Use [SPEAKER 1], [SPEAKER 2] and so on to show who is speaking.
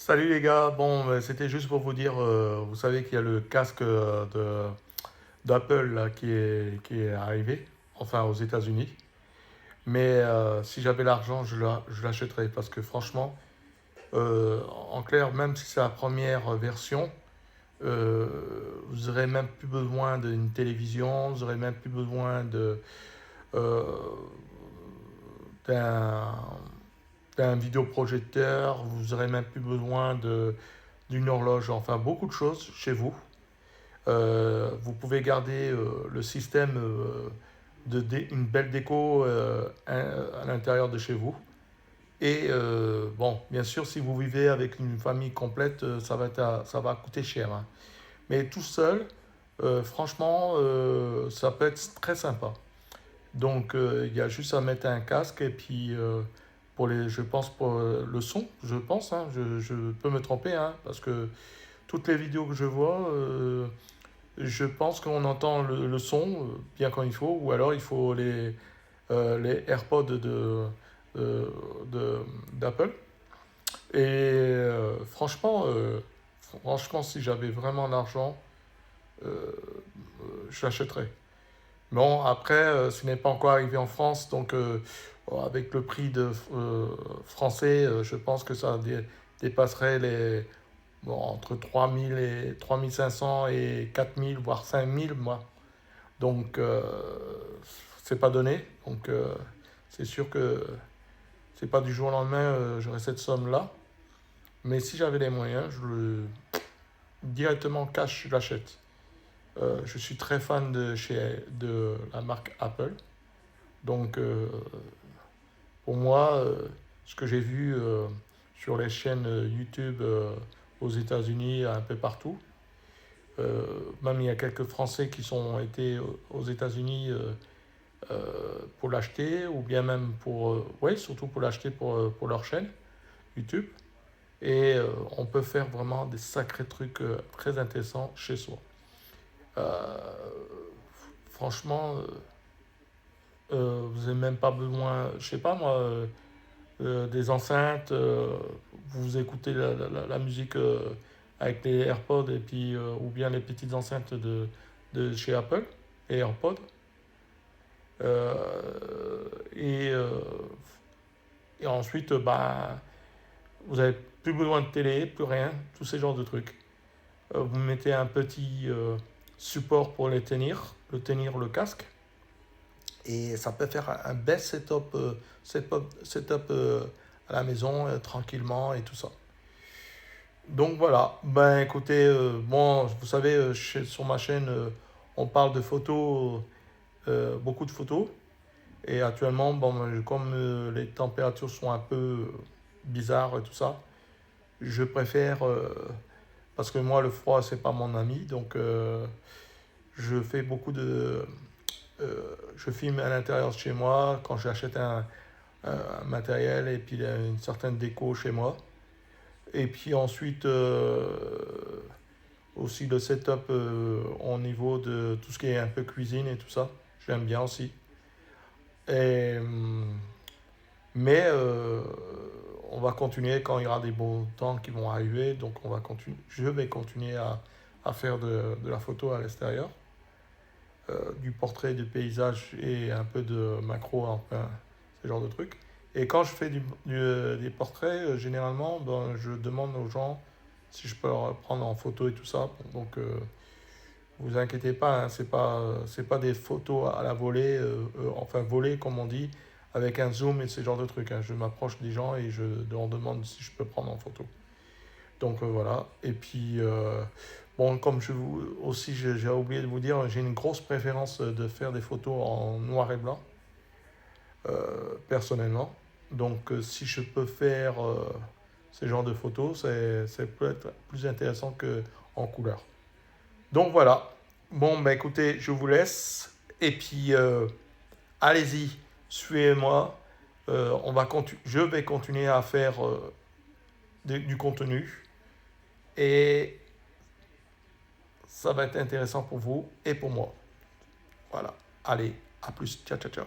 [SPEAKER 1] Salut les gars, bon, c'était juste pour vous dire, vous savez qu'il y a le casque d'Apple là, qui est arrivé, enfin aux États-Unis. Mais si j'avais l'argent, je l'achèterais parce que franchement, en clair, même si c'est la première version, euh, vous n'aurez même plus besoin d'une télévision, vous n'aurez même plus besoin euh, d'un d'un vidéoprojecteur, vous n'aurez même plus besoin d'une horloge, enfin beaucoup de choses chez vous. Vous pouvez garder le système une belle déco à l'intérieur de chez vous. Et bon, bien sûr, si vous vivez avec une famille complète, ça va coûter cher, hein. Mais tout seul, franchement, ça peut être très sympa. Donc, il y a juste à mettre un casque et puis je pense pour le son, je pense, hein, je peux me tromper, hein, parce que toutes les vidéos que je vois, je pense qu'on entend le son bien quand il faut, ou alors il faut les AirPods de- d'Apple. Et franchement, si j'avais vraiment l'argent, euh, je l'achèterais. Bon, après, ce n'est pas encore arrivé en France, donc avec le prix français, je pense que dépasserait entre 3000 et 3500 et 4000, voire 5000, moi. Donc, c'est pas donné. Donc, c'est sûr que c'est pas du jour au lendemain, j'aurais cette somme-là. Mais si j'avais les moyens, directement cash, je l'achète. Je suis très fan de la marque Apple. Donc, pour moi, ce que j'ai vu sur les chaînes YouTube aux États-Unis, un peu partout, même il y a quelques Français qui sont été aux États-Unis pour l'acheter, ou bien même ouais, surtout pour l'acheter pour leur chaîne YouTube. Et on peut faire vraiment des sacrés trucs très intéressants chez soi. Euh, Franchement, vous n'avez même pas besoin, je sais pas moi, des enceintes, vous écoutez la musique avec les AirPods et puis, ou bien les petites enceintes de chez Apple, les AirPods. Et, et ensuite, bah, vous n'avez plus besoin de télé, plus rien, tous ces genres de trucs. Vous mettez un petit support pour tenir le casque. Et ça peut faire un bel setup à la maison, tranquillement et tout ça. Donc voilà, ben écoutez, bon, vous savez, sur ma chaîne, on parle de photos, beaucoup de photos. Et actuellement, bon, comme les températures sont un peu bizarres et tout ça, je préfère, parce que moi le froid c'est pas mon ami, donc je fais je filme à l'intérieur de chez moi quand j'achète un matériel et puis une certaine déco chez moi. Et puis ensuite, aussi le setup au niveau de tout ce qui est un peu cuisine et tout ça. J'aime bien aussi. Et, mais on va continuer quand il y aura des beaux temps qui vont arriver. Donc je vais continuer à faire de la photo à l'extérieur, du portrait, du paysage et un peu de macro, enfin, ce genre de trucs. Et quand je fais des portraits, généralement, ben, je demande aux gens si je peux leur prendre en photo et tout ça. Donc, vous inquiétez pas, hein, c'est pas des photos à la volée, enfin volée comme on dit, avec un zoom et ce genre de trucs, hein. Je m'approche des gens et je leur demande si je peux prendre en photo. Donc voilà. Et puis, bon, aussi, j'ai oublié de vous dire, j'ai une grosse préférence de faire des photos en noir et blanc, personnellement. Donc, si je peux faire ce genre de photos, c'est peut-être plus intéressant qu'en couleur. Donc voilà. Bon, bah écoutez, je vous laisse. Et puis, allez-y, suivez-moi. Je vais continuer à faire du contenu. Et ça va être intéressant pour vous et pour moi. Voilà. Allez, à plus. Ciao, ciao, ciao.